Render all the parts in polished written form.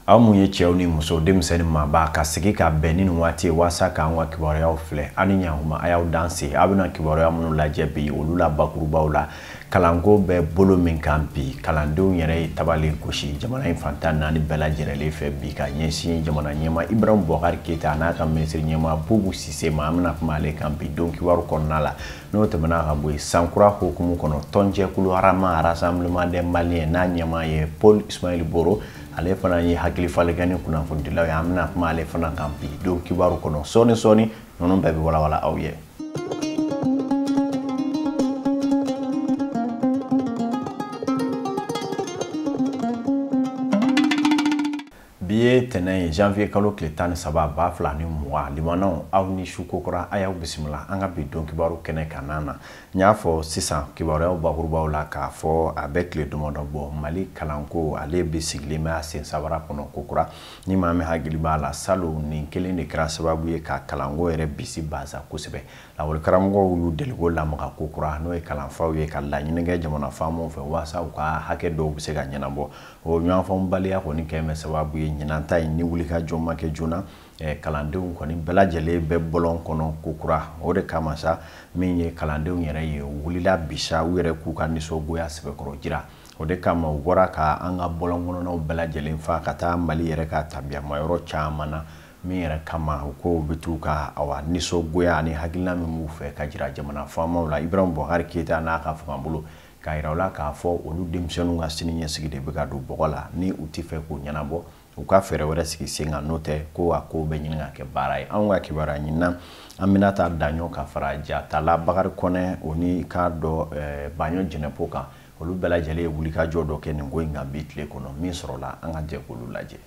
aw mun ye cɛw ni muso denmisɛnnin ma ba ka sigi ka bɛn ni waati wasa ka an ka kibaruyaw filɛ ani ɲahuma a y'aw danse a bɛna kibaruya minnu lajɛ bi olu la bakurubaw la kalanko bɛ bolo min kan bi kalandenw yɛrɛ ye tabali gosi jamana in fantan naani bɛɛ lajɛlen fɛ bi ka ɲɛsin jamana ɲɛma Ibrahim Boubacar Keita n'a ka ministre ɲɛma Boubou Cissé ma an bɛna kuma ale kan bi don kibaru kɔnɔna la n'o tɛmɛna ka bɔ yen sankura hukumu kɔnɔ tɔnjɛkulu harama Rassemblement des Maliens n'a ɲɛma ye Paul Ismaël Boro ale fana ye hakili falenkɛ ni kunnafonidilaw ye an bɛna kuma ale fana kan bi don kibaru kɔnɔ sɔɔni ninnu bɛɛ bɛ walawala aw ye. Biye tɛnɛn janvier kalo tile 13 2020 limanaw aw ni su kokora a y'aw bisimila an ka bi don kibaru kɛnɛ kanana na n y'a fɔ sisan kibaruyaw bakurubaw la k'a fɔ a bɛ tile damadɔ bɔ Mali kalanko ale bɛ sigilen bɛ a sen sabara kɔnɔ kokura ni maa min hakili b'a la salon nin kelen de kɛra sababu ye ka kalanko yɛrɛ bisi basa kosɛbɛ lakɔli karamɔgɔw y'u deliko lamaga kokura n'o ye kalanfaw ye ka laɲini kɛ jamana faamaw fɛ walasa u ka hakɛ dɔw bɛ se ka ɲɛnabɔ o ɲɔgɔnfɔnbaliya kɔni kɛmɛ sababu ye ɲinanta in ni wuli ka jɔ ma kɛ joona kalandenw kɔni bɛɛ lajɛlen bɛ bɔlɔn kɔnɔ kokura o de kama sa min ye kalandenw yɛrɛ ye wulila bisa u yɛrɛ k'u ka nisɔngoya sɛbɛkɔrɔ jira o de kama u bɔra ka an ka bɔlɔn kɔnɔnaw bɛɛ lajɛlen fa ka taa Mali yɛrɛ ka tabiyamayɔrɔ caman na min yɛrɛ kama u ko bɛ t'u ka awa nisɔngoya ani hakilina min b'u fɛ ka jira jamana faamaw la Ibrahim Boubacar Keita n'a ka fanga bolo k'a yira u la k'a fɔ olu denmisɛnninw ka sini ɲɛsigi de bɛ ka don bɔgɔ la ni u tɛ fɛ k'o ɲɛnabɔ u ka fɛɛrɛ wɛrɛ sigi sen kan n'o tɛ ko a ko bɛ ɲini ka kɛ baara ye anw ka kibaruya ɲinina an bɛna taa daɲɔ ka fara Jatala Bakari Kɔnɛ o ni k'a dɔ Baɲɔ Jɛnɛpo kan olu bɛɛ lajɛlen ye wulikajɔ dɔ kɛ nin ko in kan bi tile kɔnɔ min sɔrɔla an ka jɛ k'olu lajɛ.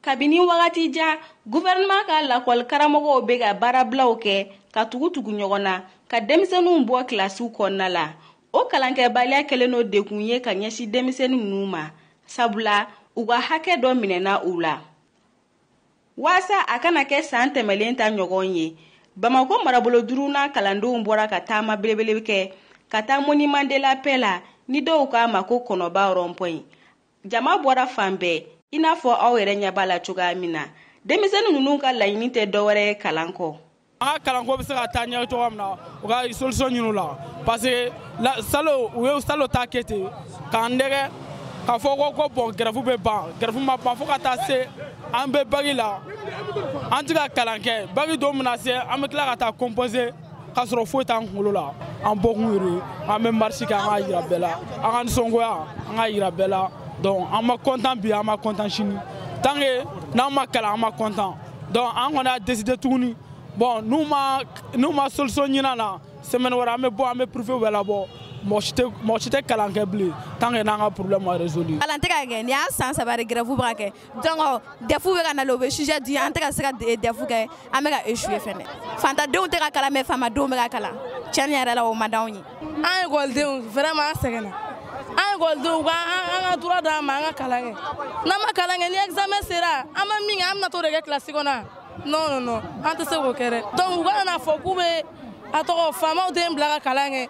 Kabini wagati ja gouvernement ka lakɔli karamɔgɔw bɛ ka baarabilaw kɛ ka tugu ɲɔgɔn na ka denmisɛnninw bɔ kilasiw kɔnɔna la o kalankɛbaliya kɛlen n'o dekun ye ka ɲɛsin denmisɛnnin ninnu ma sabula u ka hakɛ dɔ minɛna u la waasa a kana kɛ san tɛmɛlen ta ɲɔgɔn ye Bamako marabolo duurunan kalandenw bɔra ka taama belebele kɛ ka taa Monument de la Paix la ni dɔw k'a ma ko kɔnɔba rond-point jama bɔra fan bɛɛ i n'a fɔ aw yɛrɛ ɲɛ b'a la cogoya min na denmisɛnnin ninnu ka laɲini tɛ dɔwɛrɛ ye kalan kɔ. An ka kalanko bɛ se ka taa ɲɛ cogoya min na u ka solution ɲini u la parce que salon u ye salon ta kɛ ten k'an dɛgɛ k'a fɔ ko bon grève bɛ ban grève ma ban fo ka taa se an bɛ bagi la an tɛ ka kalan kɛ bagi don mina se an bɛ tila ka taa composer k'a sɔrɔ foyi t'an kunkolo la an bɔkun yɛrɛ an bɛ marche kɛ an ka yira bɛɛ la an ka nisɔngoya an ka yira bɛɛ la donc an ma content bi an ma content sini tant que n'an ma kalan an ma content donc an kɔni y'a décider tuguni bon n'u ma solution ɲina na semaine wɛrɛ an bɛ bɔ an bɛ privé bɛɛ labɔ mɔgɔ si tɛ kalan kɛ bilen tant que n'an ka problème ma résolu. Kalan tɛ ka kɛ nin y'a san saba de grève bɛ ka kɛ donc DEF bɛ ka na o bɛ sujet di an tɛ ka se ka DEF kɛ an bɛ ka échouer fɛnɛ fantadenw tɛ ka kalan mais faamadenw bɛ ka kalan tiɲɛni yɛrɛ la o man d'anw ye. An écolidenw vraiment an sɛgɛnna an écolidenw an ka droit d'an ma an ka kalan kɛ n'an ma kalan kɛ ni examen sera an bɛ min kɛ an bɛna t'o de kɛ classe kɔnɔ non an tɛ se k'o kɛ dɛ donc u ka na fɔ k'u bɛ a tɔgɔ faamaw tɛ bila ka kalan kɛ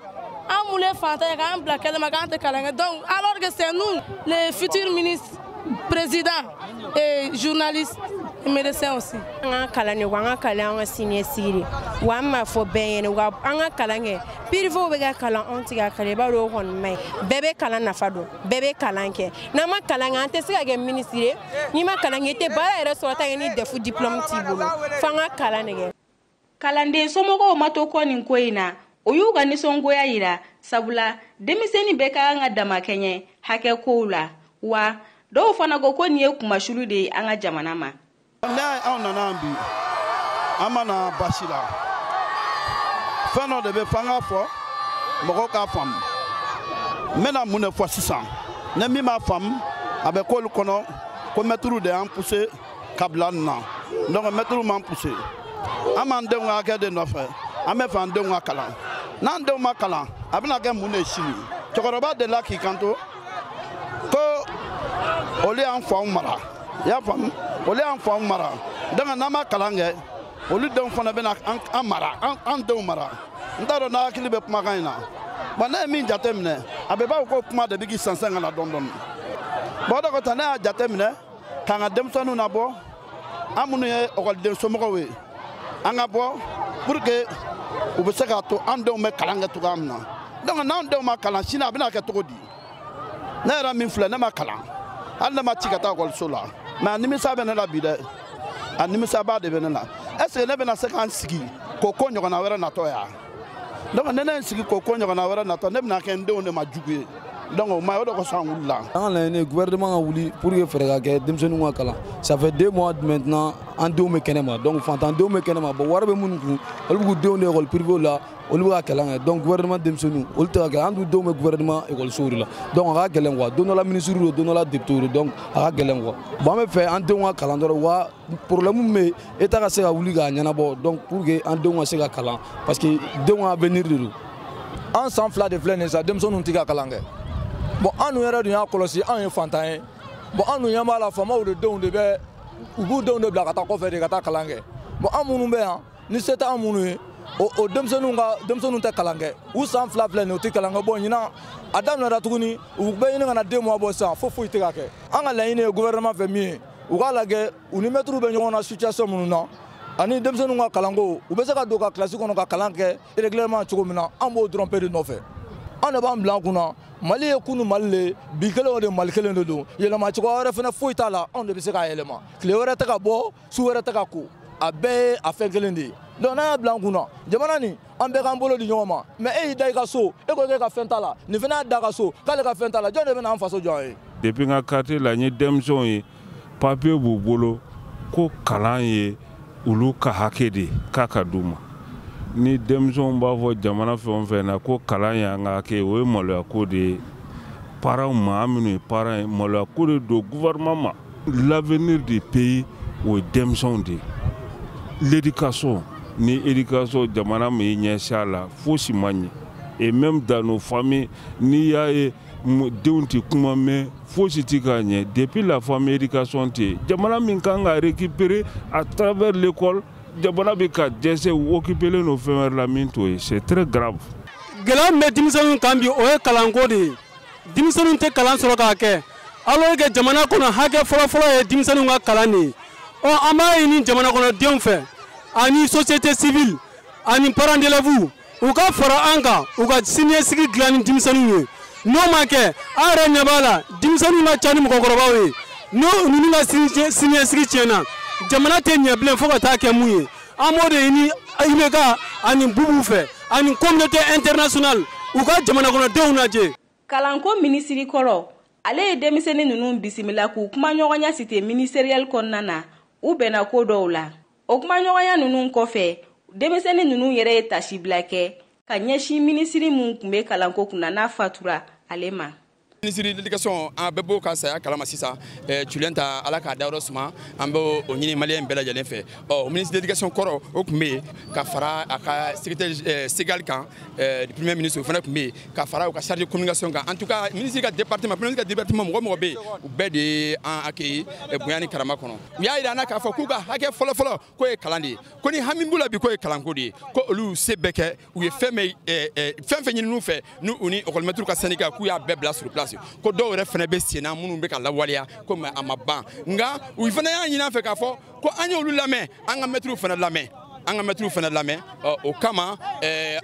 an mun ye fantan ye k'an bila kɛnɛ ma k'an tɛ kalan kɛ donc alors que c'est nous les futurs ministres présidents et journalistes et médecins aussi. An ka kalan ne wa an ka kalan an ka siniɲɛsigi de wa an m'a fɔ bɛɛ ɲɛna wa an ka kalan kɛ privéw bɛ ka kalan anw tɛ ka kalan i b'a dɔn o kɔni ma ɲi bɛɛ bɛ kalan nafa dɔn bɛɛ bɛ kalan kɛ n'an ma kalan kɛ an tɛ se ka kɛ ministre ye n'i ma kalan kɛ i tɛ baara yɛrɛ sɔrɔ tant que ni DEF diplôme t'i bolo f'an ka kalan de kɛ. Kalanden somɔgɔw ma to kɔ nin ko in na o y'u ka nisɔngoya yira sabula denmisɛnnin bɛɛ ka kan ka dama kɛɲɛ hakɛ kow la wa dɔw fana ko nin ye kumasulu de ye an ka jamana ma. Anw nana bi an ma na basi la fɛn dɔ de bɛ f'an k'a fɔ mɔgɔw k'a faamu n bɛna mun de fɔ sisan ni min m'a faamu a bɛ k'olu kɔnɔ ko mɛtiriw de y'an poussé ka bila nin na donc mɛtiriw m'an poussé an b'an denw ka hakɛ de nɔfɛ an bɛ fɛ an denw ka kalan n'an denw ma kalan a bɛna kɛ mun de sini cɛkɔrɔba delila k'i kanto ko olu y'an faw mara i y'a faamu olu y'an faw mara donc n'an ma kalan kɛ olu denw fana bɛna an mara an denw mara n t'a dɔn n'a hakili bɛ kumakan in na bon ne ye min jateminɛ a bɛ b'a ko kuma de bɛ k'i sansan ka na dɔɔni bon de ko tan ne y'a jateminɛ k'an ka denmisɛnninw nabɔ an minnu ye ekɔliden somɔgɔw ye an ka bɔ pour que u bɛ se k'a to an denw bɛ kalan kɛ cogoya min na donc n'an denw ma kalan sini a bɛna kɛ cogo di ne yɛrɛ min filɛ ne ma kalan hali ne ma ci ka taa ekɔliso la mais a nimisa bɛ ne la bi dɛ a nimisaba de bɛ ne la est ce que ne bɛna se k'an sigi k'o ko ɲɔgɔnna wɛrɛ natɔ yan donc ne ne sigi k'o ko ɲɔgɔnna wɛrɛ natɔ ne bɛna kɛ n denw de ma jugu ye donc o ma ye o de kosɔn an wulila. an ka laɲini gouvernement ka wuli pour que fɛɛrɛ ka kɛ denmisɛnninw ka kalan ça fait 2 mois maintenant an denw bɛ kɛnɛma donc fantandenw bɛ kɛnɛma bon wari bɛ minnu kun olu bɛ k'u denw de ekɔli privé la olu bɛ ka kalan kɛ donc gouvernement denmisɛnninw olu tɛ ka kɛ an dun denw bɛ gouvernement ekɔlisow de la donc a ka gɛlɛn quoi don dɔ la ministre do don dɔ la député do donc a ka gɛlɛn quoi bon an bɛ fɛ an denw ka kalan dɔrɔn wa problème min bɛ État ka se ka wuli k'a ɲɛnabɔ donc pour que an denw ka se ka kalan parce que denw ka avenir de don an san 2 de filɛ nin ye sa denmisɛnninw tɛ ka kalan kɛ. Bon, an yɛrɛ dun y'a kɔlɔsi an ye fantan ye bon an dun ɲɛ b'a la faamaw de denw de bɛ u b'u denw de bila ka taa kɔfɛ de ka taa kalan kɛ bon an minnu bɛ yan ni se tɛ an minnu ye o denmisɛnninw tɛ kalan kɛ u san 2 filɛ nin u tɛ kalan kɛ bon ɲinan a daminɛra tuguni u bɛ ɲini ka na 2 mois bɔ sisan foyi tɛ ka kɛ an ka laɲini ye gouvernement fɛ min ye u k'a lajɛ u ni maîtres bɛ ɲɔgɔn na situation minnu na ani denmisɛnninw ka kalanko u bɛ se ka don ka classe kɔnɔ ka kalan kɛ régulièrement cogo min na an b'o dɔrɔn pe de nɔfɛ an de b'an bila an kunna Mali ye kunu Mali le bi kelen o de Mali kelen de don yɛlɛma cogo wɛrɛ fana foyi t'a la anw de bɛ se k'a yɛlɛma tile wɛrɛ tɛ ka bɔ su wɛrɛ tɛ ka ko a bɛɛ ye a fɛn kelen de ye donc n'an y'a bila an kunna jamana nin an bɛɛ k'an bolo di ɲɔgɔn ma mais e y'i da i ka so e ko k'e ka fɛn t'a la nin fana y'a da ka so k'ale ka fɛn t'a la jɔn de bɛna an faso jɔ an ye. Depuis n ka quartier la n ye denmisɛnw ye papier b'u bolo ko kalan ye olu ka hakɛ de k'a ka d'u ma ni denmisɛnw b'a fɔ jamana fɛn o fɛn na ko kalan y'an ka hakɛ o ye maloya ko de ye parents ma an minnu ye parents ye maloya ko de don gouvernement ma l'avenir du pays o ye denmisɛnw de ye l'éducation ni éducation jamana min ɲɛsin a la fosi ma ɲɛ et même dans nos familles n'i y'a ye denw tɛ kuma mɛn fosi tɛ ka ɲɛ depuis la famille éducation tɛ yen jamana min kan ka récupérer à travers l'école jamana bɛ ka dɛsɛ occupelen no fɛn wɛrɛ la min t'o ye c'est très grave. gɛlɛya min bɛ denmisɛnninw kan bi o ye kalanko de ye denmisɛnninw tɛ kalan sɔrɔ k'a kɛ alors que jamana kɔnɔ hakɛ fɔlɔfɔlɔ ye denmisɛnninw ka kalan de ye an b'a ɲini jamana kɔnɔdenw fɛ ani société civile ani parents d'élèves u ka fara an kan u ka siniɲɛsigi dilan ni denmisɛnninw ye n'o ma kɛ an yɛrɛ ɲɛ b'a la denmisɛnninw ka ca ni mɔgɔkɔrɔbaw ye n'o ninnu ka siniɲɛsigi tiɲɛna jamana tɛ ɲɛ bilen fo ka taa kɛ mun ye an b'o de ɲini IBK ani bubu fɛ ani communauté internationale u ka jamana kɔnɔdenw lajɛ. kalanko minisiri kɔrɔ ale ye denmisɛnnin ninnu bisimila k'u kumaɲɔgɔnya cité ministériel kɔnɔna na u bɛnna ko dɔw la o kumaɲɔgɔnya ninnu kɔfɛ denmisɛnnin ninnu yɛrɛ ye tasibila kɛ ka ɲɛsin minisiri mun tun bɛ kalanko kunna n'a fatura ale ma. Ministre de l'éducation an bɛɛ b'o ka saya kalama sisan Tulenta ala k'a dayɔrɔ suma an bɛ o ɲini maliyɛn bɛɛ lajɛlen fɛ ɔ ministre de l'éducation kɔrɔ o tun bɛ yen ka fara a ka secrétaire Segal kan premier ministre o fana tun bɛ yen ka fara u ka chargé de communication kan en tout cas ministre ka département premier ministre ka département mɔgɔ mɔgɔ bɛ yen u bɛɛ de ye an accueilli bonya ni karama kɔnɔ u y'a yira an na k'a fɔ k'u ka hakɛ fɔlɔfɔlɔ k'o ye kalan de ye ko ni hami b'u la bi k'o ye kalanko de ye ko olu se bɛɛ kɛ u ye fɛn ɲini n'u fɛ n'u ni école ka syndicat k'u y'a bɛɛ bila sur place ko dɔw yɛrɛ fana bɛ senna minnu bɛ ka lawaleya ko mais a ma ban nka u fana y'a ɲini an fɛ k'a fɔ ko an y'olu lamɛn an ka maîtres fana lamɛn o kama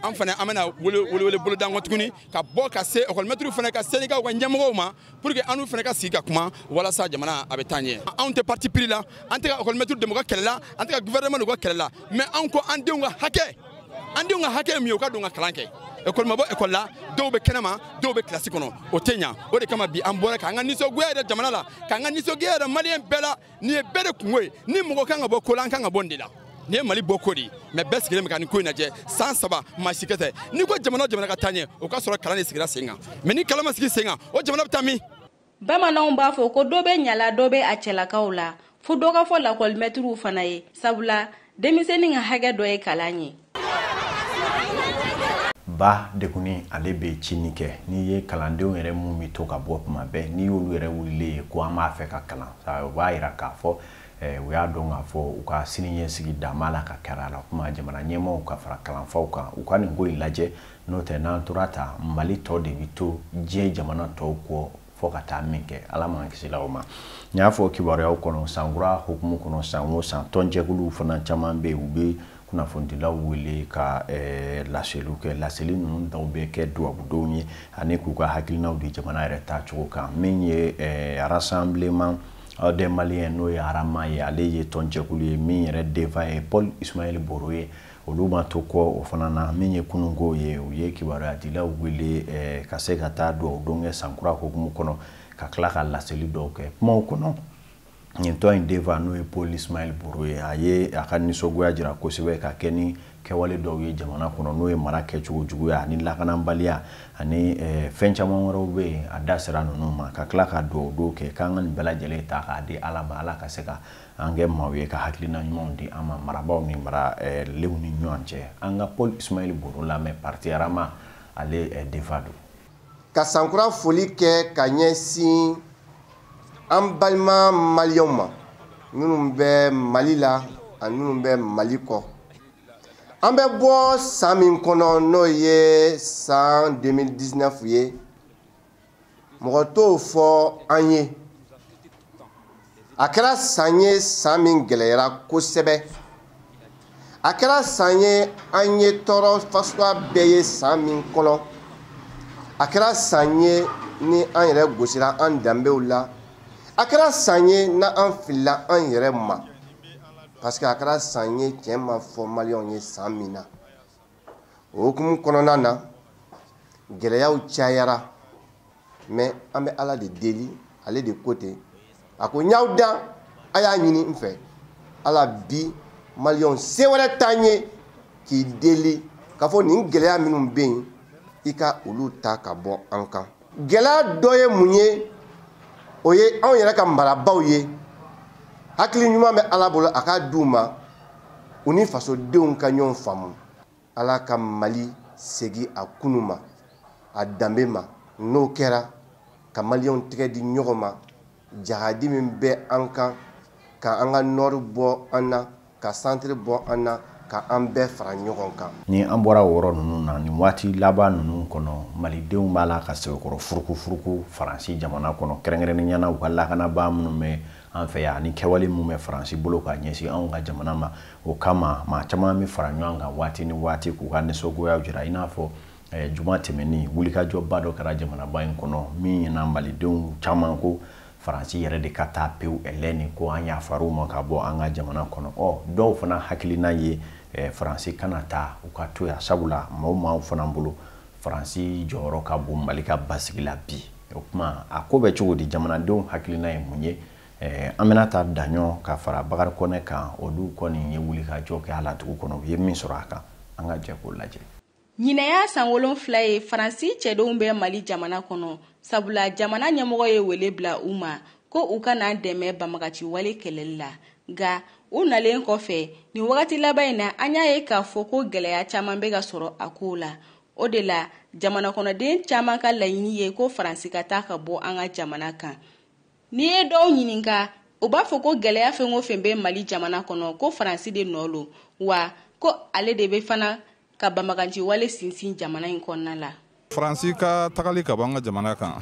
an fana an bɛna wele boloda kɔ tuguni ka bɔ ka se école maîtres fana ka syndicat ka ɲɛmɔgɔw ma pour que an n'u fana ka sigi ka kuma walasa jamana a bɛ taa ɲɛ anw tɛ parti pris la an tɛ ka école maîtres dɛmɛ u ka kɛlɛ la an tɛ ka gouvernement u ka kɛlɛ la mais an ko an denw ka hakɛ min ye u ka don ka kalan kɛ école ma bɔ école la dɔw bɛ kɛnɛma dɔw bɛ classe kɔnɔ o tɛ ɲa o de kama bi an bɔra k'an ka nisɔngoya yɛrɛ jamana la k'an ka nisɔngoya yɛrɛ maliyɛn bɛɛ la nin ye bɛɛ de kungo ye ni mɔgɔ kan ka bɔ ko la an kan ka bɔ nin de la nin ye Mali bɔ ko de ye mais bɛɛ sigilen bɛ ka nin ko in lajɛ san 3 maa si kɛ tɛ ni ko jamana o jamana ka taa ɲɛ o ka sɔrɔ kalan de sigira sen kan mais ni kalan ma sigi sen kan o jamana bɛ taa min. bamananw b'a fɔ ko dɔ bɛ ɲala dɔ bɛ a cɛlakaw la fo dɔ ka fɔ lakɔli mɛtiriw fana ye sabula denmisɛnnin ka hakɛ dɔ ye kalan ye. ba dekuni ale bɛ cini kɛ n'i ye kalandenw yɛrɛ mun bɛ to ka bɔ kuma bɛɛ n'i y'olu yɛrɛ wulilen ye ko an b'a fɛ ka kalan o b'a yira k'a fɔ u y'a dɔn k'a fɔ u ka siniɲɛsigi dama la ka kɛra la kuma jamana ɲɛmaaw ka fara kalanfaw kan u ka nin ko in lajɛ n'o tɛ n'an tora ta Mali tɔ de bi to diɲɛ jamana tɔw kɔ fo ka taa min kɛ ala m'an kisi la o ma n y'a fɔ kibaruyaw kɔnɔ sankura hukumu kɔnɔ san o san tɔnjɛkuluw fana caman bɛ yen u bɛ kunnafonidilaw wele ka laseliw kɛ laseli ninnu dɔw bɛ kɛ duwabudenw ye ani k'u ka hakilinaw di jamana yɛrɛ taacogo kan min ye rassemblement des Maliens n'o ye arama ye ale ye tɔnjɛkulu ye min yɛrɛ defa ye Paul Ismaël Boro ye olu ma to kɔ o fana na min ye kunungo ye u ye kibaruyadilaw wele ka se ka taa duwawudenw kɛ sankura hukumu kɔnɔ ka tila ka laseli dɔw kɛ kumaw kɔnɔ nin tɔ in defa n'o ye Paul Ismaël Boro ye a ye a ka nisɔngoya jira kosɛbɛ ka kɛ ni kɛwale dɔw ye jamana kɔnɔ n'o ye mara kɛcogo juguya ani lakanabaliya ani fɛn caman wɛrɛw bɛ yen a da sera ninnu ma ka tila ka duwawu kɛ k'an ka nin bɛɛ lajɛlen ta k'a di ala ma ala ka se ka an kɛ maaw ye ka hakilina ɲumanw di an ma marabaw ni maralew ni ɲɔgɔn cɛ an ka Paul Ismaël Boro lamɛn parti arama ale defa don ka sankura foli kɛ ka ɲɛsin an balima maliyɛnw ma minnu bɛ Mali la ani minnu bɛ Mali kɔ an bɛ bɔ san min kɔnɔ n'o ye san 2019 ye mɔgɔ t'o fɔ an ye a kɛra san ye san min gɛlɛyara kosɛbɛ a kɛra san ye an ye tɔɔrɔ fasuguya bɛɛ ye san min kɔnɔ a kɛra san ye ni an yɛrɛ gosira an danbew la a kɛra san ye n'an filila an yɛrɛ ma parce que a kɛra san ye tiɲɛ ma fɔ maliyɛnw ye san min na o hukumu kɔnɔna na gɛlɛyaw cayara mais an bɛ ala de deli ale de ko ten a ko n y'aw dan a y'a ɲini n fɛ ala bi maliyɛnw se wɛrɛ t'an ye k'i deli k'a fɔ nin gɛlɛya minnu bɛ yen i ka olu ta ka bɔ an kan gɛlɛya dɔ ye mun ye o ye anw yɛrɛ ka marabaw ye hakili ɲuman bɛ ala bolo a k'a d'u ma u ni fasodenw ka ɲɔgɔn faamu ala ka Mali segin a kunu ma a danbe ma n'o kɛra ka maliyɛnw tɛgɛ di ɲɔgɔn ma jahadi min bɛ an kan ka an ka nord bɔ an na ka centre bɔ an na ka an bɛɛ fara ɲɔgɔn kan ni an bɔra o yɔrɔ ninnu na nin waati laban ninnu kɔnɔ malidenw b'a la ka sɛbɛkɔrɔ furuku Faransi jamana kɔnɔ kɛrɛnkɛrɛnnenya la u ka lakanabaa minnu bɛ an fɛ yan ani kɛwale min bɛ Faransi bolo ka ɲɛsin anw ka jamana ma o kama maa caman bɛ fara ɲɔgɔn kan waati ni waati k'u ka nisɔngoyaw jira i n'a fɔ juma tɛmɛni wulikajɔba dɔ kɛra jamanaba in kɔnɔ min ɲɛna malidenw caman ko Faransi yɛrɛ de ka taa pewu ɛlɛni ko an yafar'u ma ka bɔ an ka jamana kɔnɔ dɔw fana hakilina ye Faransi kana taa u ka to yan sabula maaw fana bolo Faransi jɔyɔrɔ ka bon Mali ka basigi la bi o kuma a ko bɛ cogo di jamanadenw hakilina ye mun ye an bɛna taa daɲɔ ka fara Bakari Kɔnɛ kan olu kɔni ye wulikajɔ kɛ a la dugu kɔnɔ u ye min sɔrɔ a kan an ka jɛ k'o lajɛ ɲinɛya san 7 ye Faransi cɛdenw bɛ Mali jamana kɔnɔ sabula jamana ɲɛmɔgɔ ye wele bila u ma ko u kana dɛmɛ banbagaci wale kɛlɛli la nka u nalen kɔfɛ nin wagati laban in na an y'a ye k'a fɔ ko gɛlɛya caman bɛ ka sɔrɔ a ko la o de la jamana kɔnɔden caman ka laɲini ye ko Faransi ka taa ka bɔ an ka jamana kan n'i ye dɔw ɲininka u b'a fɔ ko gɛlɛya fɛn o fɛn bɛ Mali jamana kɔnɔ ko Faransi de nɔ lo wa ko ale de bɛ fana ka banbagaci wale sinsin jamana in kɔnɔna la Faransi ka tagali ka bɔ an ka jamana kan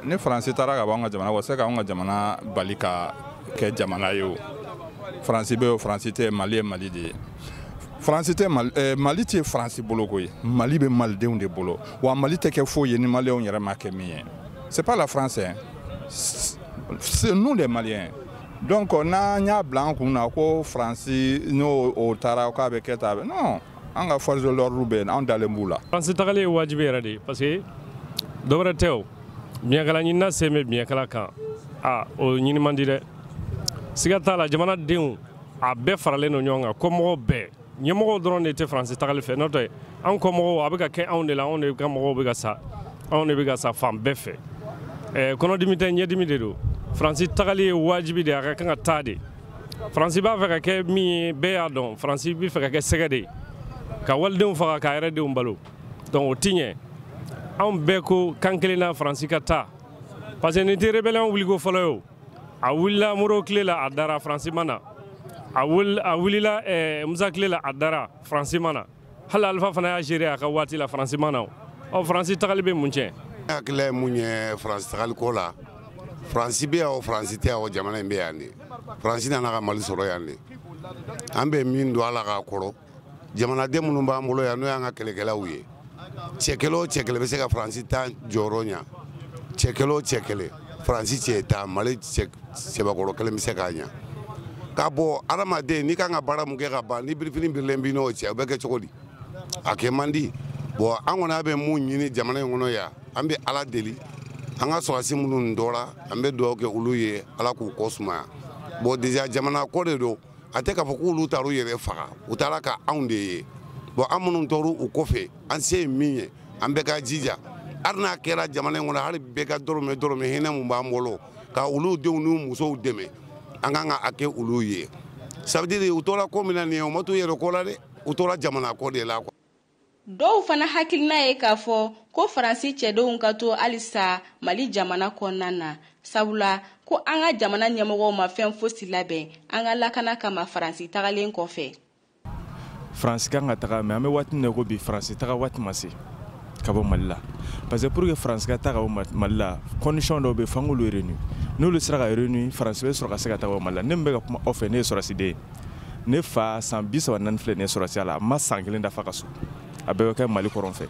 ni Faransi taara ka bɔ an ka jamana wa se ka an ka jamana bali ka kɛ jamana ye o Faransi bɛ o Faransi tɛ Mali ye Mali de ye Faransi tɛ Mali tɛ Faransi bolo koyi Mali bɛ malidenw de bolo wa Mali tɛ kɛ foyi ye ni maliyɛnw yɛrɛ ma kɛ min ye c'est pas la France c'est nous les Maliens donc n'an y'a bila an kun na ko Faransi n'o taara k'a bɛ kɛ tan non an ka force de l'ordre bɛ an dalen b'u la Faransi tagali ye wajibi yɛrɛ de parce que dɔwɛrɛ tɛ o biɲɛkala ɲinina sen bɛ biɲɛkala kan o ɲini man di dɛ siga t'a la jamanadenw a bɛɛ faralen don ɲɔgɔn kan kɔmɔgɔw bɛɛ ɲɛmɔgɔw dɔrɔn de tɛ Faransi tagali fɛ n'o tɛ an kɔmɔgɔw a bɛ ka kɛ anw de la anw de ka mɔgɔw bɛ ka sa anw de bɛ ka sa fan bɛɛ fɛ kɔnɔdimi tɛ ɲɛdimi de don Faransi tagali ye wajibi de a ka kan ka taa de Faransi b'a fɛ ka kɛ min ye bɛɛ y'a dɔn Faransi bɛ fɛ ka kɛ sɛgɛ de ka walidenw faga k'a yɛrɛ denw balo donc o ti ɲɛ anw bɛɛ ko kan kelen na Faransi ka taa parce que nin tɛ rébellion wuliko fɔlɔ ye o a wulila Moro tile la a dara Faransi mana a wulila Musa tile la a dara Faransi mana hali Alifa fana y'a gérer a ka waati la Faransi mana o Faransi tagali bɛ mun tiɲɛ hakili ye mun ye Faransi tagali ko la Faransi bɛ yan o Faransi tɛ yan o jamana in bɛ yan de Faransi nana ka Mali sɔrɔ yan de an bɛ min don ala k'a kɔrɔ jamanaden minnu b'an bolo yan n'o y'an ka kɛlɛkɛlaw ye cɛ kelen o cɛ kelen bɛ se ka Faransi ta jɔyɔrɔ ɲa cɛ kelen o cɛ kelen Faransi cɛ ta Mali cɛbakɔrɔ kelen bɛ se k'a ɲa k'a bɔ adamaden n'i kan ka baara mun kɛ ka ban ni birifini birilen b'i n'o cɛ o bɛ kɛ cogo di a kɛ man di bon an kɔni bɛ mun ɲini jamana in kɔnɔ yan an bɛ ala deli an ka sɔrɔsi minnu dɔra an bɛ dugawu kɛ olu ye ala k'u kɔ sumaya bon déjà jamana ko de don a tɛ k'a fɔ k'olu taar'u yɛrɛ faga u taara ka anw de ye bon an minnu tɔr'u u kɔfɛ an se ye min ye an bɛɛ ka jija hali n'a kɛra jamana in kɔnɔ hali bɛɛ ka dɔrɔmɛ hinɛ mun b'an bolo ka olu denw n'u musow dɛmɛ an kan ka kɛ olu ye ça veut dire u tora ko min na nin ye u ma t'u yɛrɛ ko la dɛ u tora jamana ko de la quoi. Dɔw fana hakilina ye k'a fɔ ko Faransi cɛdenw ka to halisa Mali jamana kɔnɔna na sabula ko an ka jamana ɲɛmɔgɔw ma fɛn fosi labɛn an ka lakana kama Faransi tagalen kɔfɛ. Faransi kan ka taga mais an bɛ waati min na ko bi Faransi taga waati ma se ka bɔ Mali la parce que pour que Faransi ka taga bɔ Mali la condition dɔw bɛ f'an k'olu réunir n'olu sera ka réunir Faransi bɛ sɔrɔ ka se ka taga bɔ Mali la ne min bɛ ka kuma aw fɛ ne ye sɔrɔsiden ye ne fa san 34 filɛ ne ye sɔrɔsiya la a ma san kelen dafa ka so a bɛɛ bɛ kɛ Mali kɔrɔ fɛ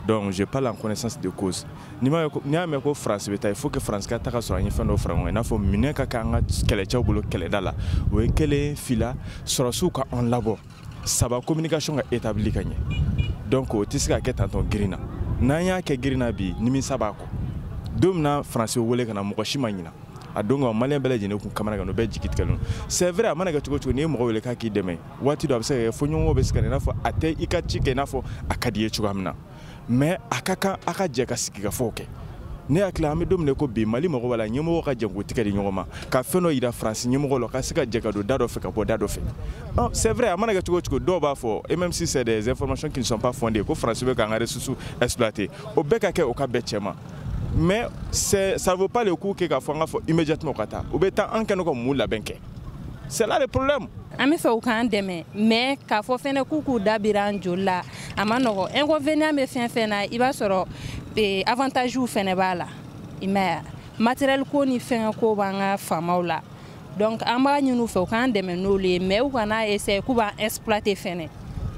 donc je parle en connaissance de cause n'i y'a mɛn ko Faransi bɛ taa il faut que Faransi ka taga sɔrɔ an ye fɛn dɔw fara ɲɔgɔn kan i n'a fɔ minɛn ka kɛ an ka kɛlɛcɛw bolo kɛlɛda la o ye kelen fila sɔrɔsiw ka an labɔ saba communication ka établi ka ɲɛ donc o tɛ se ka kɛ tantɔn girinna n'an y'a kɛ girinna bi nimisa b'a kɔ don min na Faransi wele ka na mɔgɔ si ma ɲina a don ka Maliyɛn bɛɛ lajɛlen kun kamana kan o bɛɛ jigi tigɛlen c'est vrai a mana kɛ cogo cogo n'i ye mɔgɔ wele k'a k'i dɛmɛ waati dɔ a bɛ se ka kɛ fo ɲɔgɔnw bɛ se ka i n'a fɔ a tɛ i ka ci kɛ i n'a fɔ a ka di i ye cogoya min na mais a ka kan a ka jɛ ka sigi ka fɔw kɛ ne hakili an bɛ don min ko bi Mali mɔgɔ b'a la ɲɛmɔgɔ ka jɛ k'u tigɛ di ɲɔgɔn ma ka fɛn dɔ yira Faransi ɲɛmɔgɔ la ka se ka jɛ ka don da dɔ fɛ ka bɔ da dɔ fɛ c'est vrai a mana kɛ cogo cogo dɔw b'a fɔ et même si c'est des informations qui ne sont pas fondées ko Faransi bɛ k'an ka ressources exploiter o bɛɛ ka kɛ o ka bɛɛ cɛ ma mais ça ne vaut pas le coup que immédiatement ou bien tant que nous c'est là le problème. An bɛ fɛ u k'an dɛmɛ mais k'a fɔ fɛnɛ k'u dabira an joli la a ma nɔgɔ inconvénient bɛ fɛn fɛn na i b'a sɔrɔ avantage fɛnɛ b'a la i m'a ye matériel ko ni fɛn ko b'an ka faamaw la donc an b'a ɲini u fɛ u k'an dɛmɛ n'olu ye mais u kana essayer k'u b'an exploiter fɛnɛ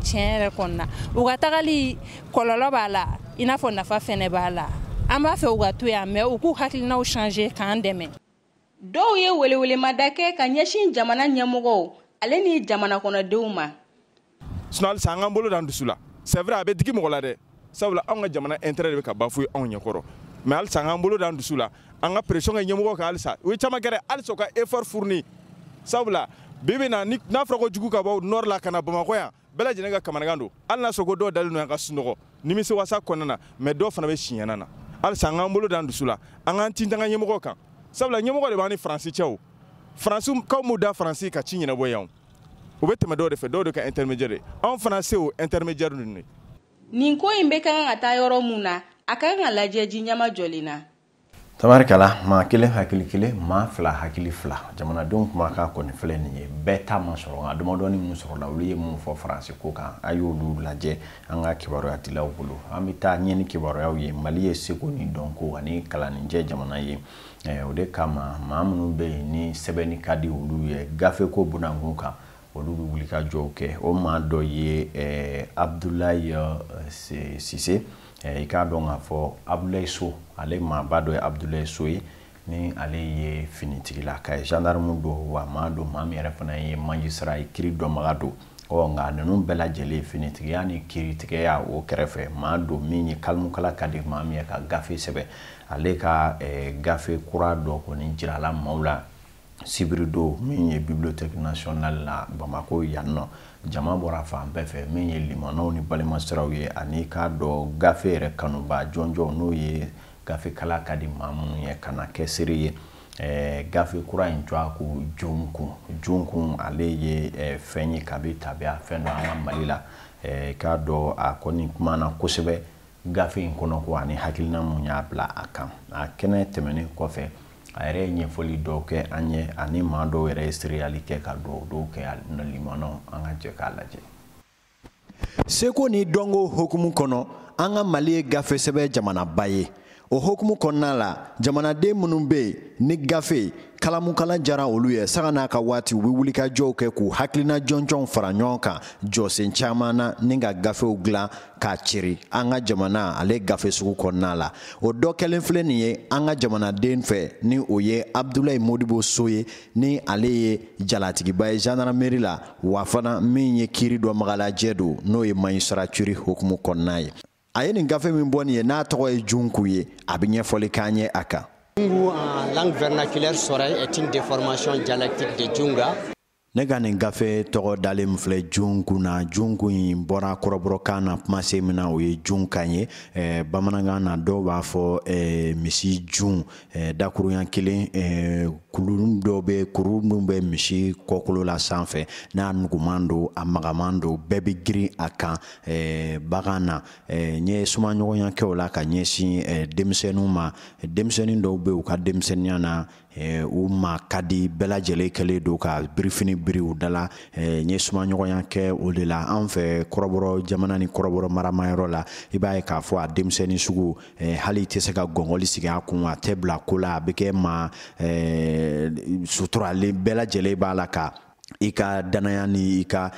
tiɲɛ yɛrɛ kɔni na u ka tagali kɔlɔlɔ b'a la i n'a fɔ nafa fɛnɛ b'a la an b'a fɛ u ka to yan mais u k'u hakilinaw changer k'an dɛmɛ. Dɔw ye welewelemada kɛ ka ɲɛsin jamana ɲɛmɔgɔw ale ni jamana kɔnɔdenw ma. Sinon halisa an k'an bolo d'an dusu la c'est vrai a bɛ digi mɔgɔ la dɛ sabula anw ka jamana intérêt de bɛ ka bafouer anw ɲɛkɔrɔ mais halisa an k'an bolo d'an dusu la an ka pression kɛ ɲɛmɔgɔw kan halisa u ye caman kɛ dɛ halisa u ka effort fourni sabula bi bi na n'a fɔra ko jugu ka bɔ nord la ka na Bamakɔ yan bɛɛ lajɛlen ka kamanagan don hali n'a sɔrɔ ko dɔw dalen don yan ka sunɔgɔ nimisi wasa kɔnɔna na mais dɔw fana bɛ siɲɛna na halisa an k'an bolo d'an dusu la an k'an tintan ka ɲɛmɔgɔw kan sabula ɲɛmɔgɔ de b'an ni Faransi cɛw Faransiw m'u da Faransi ka ci ɲɛnabɔ yan u bɛ tɛmɛ dɔw de fɛ dɔw de ka intermédiaire anw fana se o intermédiaire ninnu ye. Nin ko in bɛ kan ka taa yɔrɔ mun na a kan ka lajɛ ji ɲɛma jɔlen na. Tabarikala maa kelen hakili kelen maa fila hakili fila jamanadenw kumakan kɔni filɛ nin ye bɛɛ ta ma sɔrɔ nka damadɔni minnu sɔrɔla olu ye mun fɔ Faransi ko kan a y'olu lajɛ an ka kibaruya dilaw bolo an bɛ taa ɲɛni kibaruyaw ye Mali ye seko ni dɔnko ani kalanijɛ jamana ye o de kama maa minnu bɛ yen ni sɛbɛnni ka di olu ye gafe ko bunakun kan olu bɛ wuli ka jɔw kɛ o maa dɔ ye Abdoulaye Cissé i k'a dɔn k'a fɔ Abdoulaye So ale maaba dɔ ye Abdoulaye So ye ni ale ye finitigila ka ye gendarme don wa maa don maa min yɛrɛ fana ye magistrat ye kiiri dɔnbaga don nka ninnu bɛɛ lajɛlen finitigiya ni kiiritigɛya o kɛrɛfɛ maa don min ye kalimukala ka di maa min ye ka gafe sɛbɛn ale ka gafe kura dɔ kɔni jirala maaw la sibiri don min ye bibliothèque nationale la Bamako yan nɔ jama bɔra fan bɛɛ fɛ min ye limanaw ni balimasiraw ye ani k'a dɔn gafe yɛrɛ kanuba jɔnjɔn n'o ye gafe kala ka di maa minnu ye ka na kɛ seere ye gafe kura in jɔ ko jonkun ale ye fɛn ye kabi tabiya fɛn dɔ an ka Mali la k'a dɔn a kɔni kumana kosɛbɛ gafe in kɔnɔ ko ani hakilina mun y'a bila a kan a kɛnɛ tɛmɛnen kɔfɛ a yɛrɛ ɲɛfɔli dɔw kɛ an ye ani maa dɔw yɛrɛ sereyali kɛ ka dɔw kɛ na limanaw an ka jɛ k'a lajɛ. Seko ni dɔnko hokumu kɔnɔ an ka Mali ye gafe sɛbɛn jamanaba ye. O hokumu kɔnɔna la jamanaden minnu bɛ yen ni gafe kalamukala jara olu ye saga n'a ka waati u bɛ wuli ka jɔw kɛ k'u hakilina jɔnjɔnw fara ɲɔgɔn kan jɔsen caman na ni ka gafew dilan k'a ciri an ka jamana ale gafe sugu kɔnɔna la. O dɔ kɛlen filɛ nin ye an ka jamanaden fɛ ni o ye Abdulaye Modibo So ye ni ale ye jalatigiba ye gendarmerie la wa fana min ye kiiri dɔ magalajɛ don n'o ye magistrature hokumu kɔnɔna ye. A ye nin gafe min bɔ nin ye n'a tɔgɔ ye Junku ye a bɛ ɲɛfɔli k'an ye a kan. Jungu en langue vernaculaire Soraï est une déformation dialectique de Junga. Ne ka nin gafe tɔgɔ dalen filɛ Junku na. Junku in bɔra kɔrɔbɔrɔkan na kuma se min na o ye junkan ye. Bamanankan na dɔw b'a fɔ misi jun dakuruɲa kelen kulu dɔw bɛ kuru minnu bɛ misi kɔkolo la sanfɛ n'a nuguman don a magaman don bɛɛ bɛ girin a kan bagan na. N ye sumaɲɔgɔnya kɛ o la ka ɲɛsin denmisɛnninw ma. Denmisɛnnin dɔw bɛ u ka denmisɛnninya na u ma ka di bɛɛ lajɛlen kɛlen don ka birifini biri u dala. N ye sumaɲɔgɔnya kɛ o de la an fɛ kɔrɔbɔrɔ jamana ni kɔrɔbɔrɔ maramayɔrɔ la i b'a ye k'a fɔ a denmisɛnnin sugu hali tɛ se ka gɔngɔli sigi a kun a tɛ bila ko la a bɛ kɛ ma suturalen bɛɛ lajɛlen b'a la ka i ka danaya ni i ka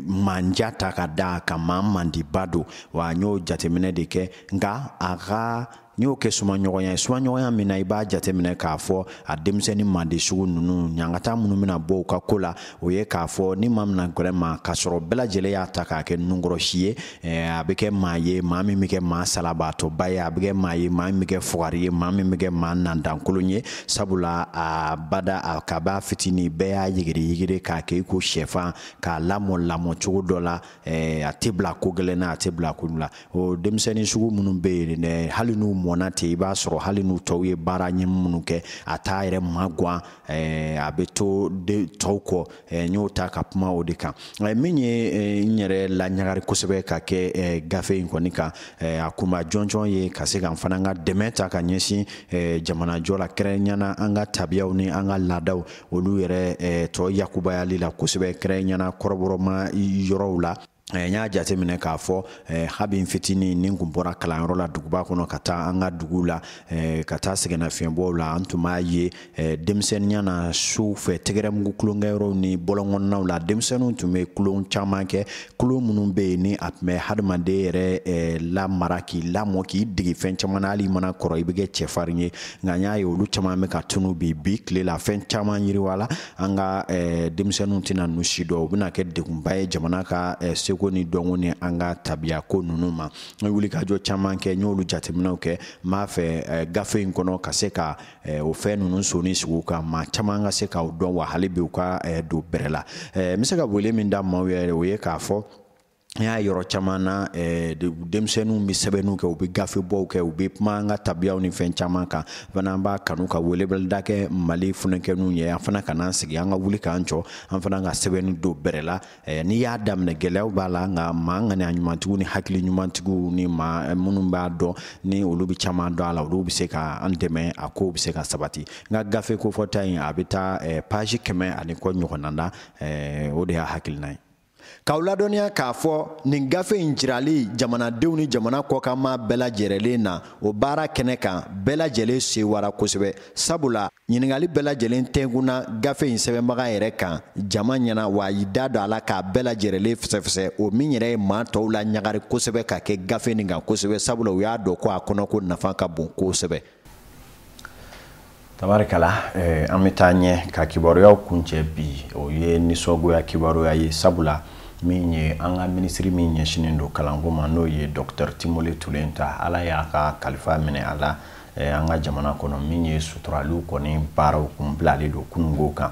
manja ta ka da ka maa mandiba don wa n y'o jateminɛ de kɛ nka a ka n y'o kɛ sumaɲɔgɔnya min na i b'a jateminɛ k'a fɔ a denmisɛnnin mande sugu ninnu ɲangata minnu bɛna bɔ u ka ko la o ye k'a fɔ ni maa mina gɛrɛ ma k'a sɔrɔ bɛɛ lajɛlen y'a ta k'a kɛ nunkɔrɔsi ye a bɛ kɛ maa ye maa min bɛ kɛ maa salabaatɔba ye a bɛ kɛ maa ye maa min bɛ kɛ fugari ye maa min bɛ kɛ maa nandankolon ye sabula a bada a ka b'a fitinin bɛɛ y'a yigiri k'a kɛ i ko sɛfan k'a lamɔ cogo dɔ la a tɛ bila ko gɛlɛn na a tɛ bila ko la o denmisɛnnin sugu minnu bɛ yen hali n'u mɔna ten i b'a sɔrɔ hali n'u tɔw ye baara ɲɛ minnu kɛ a t'a yɛrɛ magan a bɛ to tɔw kɔ n y'o ta ka kuma o de kan min ye n yɛrɛ laɲagari kosɛbɛ ka kɛ gafe in kɔni kan a kunba jɔnjɔn ye ka se ka fana ka dɛmɛ ta ka ɲɛsin jamanajɔ la kɛrɛnkɛrɛnnena an ka tabiyaw ni an ka laadaw olu yɛrɛ tɔ yakubayali la kosɛbɛ kɛrɛnkɛrɛnnena kɔrɔbɔrɔma yɔrɔw la. N y'a jateminɛ k'a fɔ habi fitinin ni kun bɔra kalanyɔrɔ la duguba kɔnɔ ka taa an ka dugu la ka taa sɛgɛnnafiɲɛbɔw la an tun b'a ye denmisɛnninya na su fɛ tɛgɛrɛmugu kulonkɛyɔrɔw ni bɔlɔnkɔnɔnaw la denmisɛnninw tun bɛ kulon caman kɛ kulon minnu bɛ yen ni a tun bɛ hadamaden yɛrɛ lamara k'i lamɔ k'i dege fɛn caman na hali i mana kɔrɔ i bɛ kɛ cɛfarin ye nka n y'a ye olu caman bɛ ka tunu bi tile la fɛn caman yiriwa la an ka denmisɛnninw tɛna nu si dɔn u bɛna kɛ degunba ye jamana ka seko ni dɔnko ni an ka tabiya ko ninnu ma n wuli ka jɔ caman kɛ n y'olu jateminɛw kɛ n b'a fɛ gafe in kɔnɔ ka se ka o fɛn ninnu soni sigi u kan maa caman ka se k'o dɔn wa hali bi u ka don bɛrɛ la n bɛ se ka wele min da maaw yɛrɛ o ye k'a fɔ n y'a yɔrɔ caman na denmisɛnninw bɛ sɛbɛnniw kɛ u bɛ gafebɔw kɛ u bɛ kuma an ka tabiyaw ni fɛn caman kan fana an b'a kanu ka weleweleda kɛ Mali funukɛninw ye an fana ka n'an sigi an ka wuli k'an jɔ an fana ka sɛbɛnni don bɛrɛ la n'i y'a daminɛ gɛlɛyaw b'a la nka maa ŋaniya ɲumantigiw ni hakili ɲumantigiw ni maa minnu b'a dɔn ni olu bɛ caman dɔn a la olu bɛ se ka an dɛmɛ a kow bɛ se ka sabati n ka gafe kofɔta in a bɛ taa page 100 ani kɔ ɲɔgɔnna na o de y'a hakilina ye. K'aw ladɔnniya k'a fɔ nin gafe in jirali jamanadenw ni jamana kɔkanma bɛɛ lajɛlen na o baara kɛnɛ kan bɛɛ lajɛlen sewara kosɛbɛ sabula ɲininkali bɛɛ lajɛlen tɛnkunna gafe in sɛbɛnbaga yɛrɛ kan jama ɲɛna wa a y'i da don a la k'a bɛɛ lajɛlen fɛsɛfɛsɛ o min yɛrɛ ye maa tɔw la ɲagari kosɛbɛ ka kɛ gafe nin kan kosɛbɛ sabula u y'a dɔn ko a kɔnɔ ko nafa ka bon kosɛbɛ. Tabarikala an bɛ taa ɲɛ ka kibaruyaw kuncɛ bi o ye nisɔngoya kibaruya ye sabula min ye an ka minisiri min ɲɛsinen don kalanko ma n'o ye Dr Timole Tulen ta ala y'a ka kalifa minɛ a la an ka jamana kɔnɔ min ye suturaliw kɔni baaraw kun bilalen don kunungo kan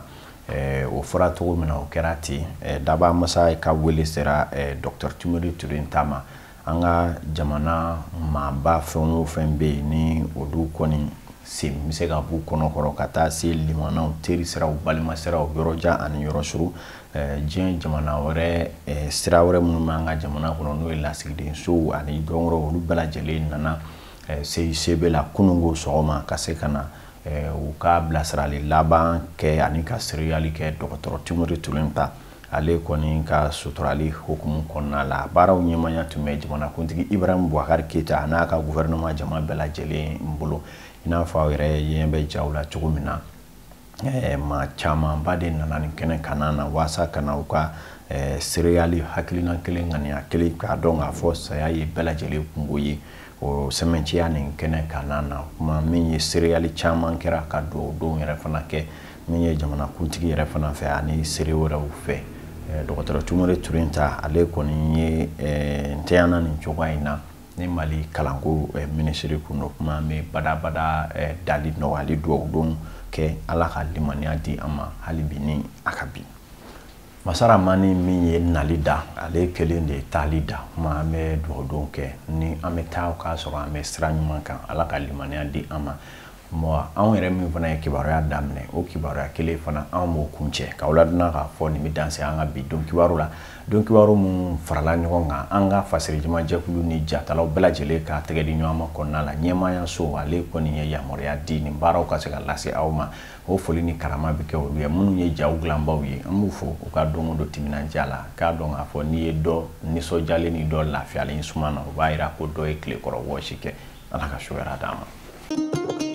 o fɔra cogo min na o kɛra ten daba masa ka wele sera Dr Timole Tulen ta ma an ka jamana maaba fɛn o fɛn bɛ yen ni olu kɔni sen bɛ se ka b'u kɔnɔkɔrɔ ka taa se limanaw teri siraw balima siraw yɔrɔjan ani yɔrɔ suru diɲɛ jamana wɛrɛ sira wɛrɛ minnu b'an ka jamana kɔnɔ n'o ye lasigiden sow ani dɔnwɛrɛw olu bɛɛ lajɛlen nana CICB la kunungo sɔgɔma ka se ka na u ka bilasirali laban kɛ ani ka sereyali kɛ dɔgɔtɔrɔ Timori Tulenta ale kɔni ka suturali hukumu kɔnɔna la baaraw ɲɛmaya tun bɛ jamanakuntigi Ibrahim Boubacar Keita n'a ka gouvernement jama bɛɛ lajɛlen bolo i n'a fɔ aw yɛrɛ yen bɛ jaw la cogo min na ma caman ba de nana nin kɛnɛ kanan na waasa kana u ka sereyali hakilina kelen ŋaniya kelen k'a dɔn k'a fɔ saya ye bɛɛ lajɛlen kungo ye o sɛmɛnciya nin kɛnɛ kanan na kuma min ye sereyali caman kɛra ka don don yɛrɛ fana kɛ min ye jamanakuntigi yɛrɛ fana fɛ ani sere wɛrɛw fɛ dɔgɔtɔrɔ Timori Tulenta ale kɔni ye ntɛyana nin cogoya in na ni Mali kalanko ministre kun do kuma me badabada dali nɔgɔyali duwawu don kɛ ala ka limaniya di an ma hali bi ni a ka bi Masara Mani min ye nali da ale kelen de taali da kuma an bɛ duwawu don kɛ ni an bɛ taa k'a sɔrɔ an bɛ sira ɲuman kan ala ka limaniya di an ma anw yɛrɛ min fana ye kibaruya daminɛ o kibaruya kelen fana anw b'o kuncɛ k'aw ladonna k'a fɔ nin bɛ danse an ka bi don kibaru la don kibaru mun farala ɲɔgɔn kan an ka fasiri jama jɛkulu ni jatalaw bɛɛ lajɛlen ka tɛgɛ di ɲɔgɔn ma kɔnɔna la ɲɛmaaya so ale kɔni ye yamaruya di nin baaraw ka se ka lase aw ma o foli ni karama bɛ kɛ olu ye minnu ye jaw dilanbaw ye an b'u fɔ u ka don o don timinandiya la k'a dɔn k'a fɔ n'i ye dɔ nisɔndiyalen ni dɔ lafiyalen suma na o b'a yira ko dɔ ye tilekɔrɔ wɔsi kɛ ala ka so wɛrɛ d'a ma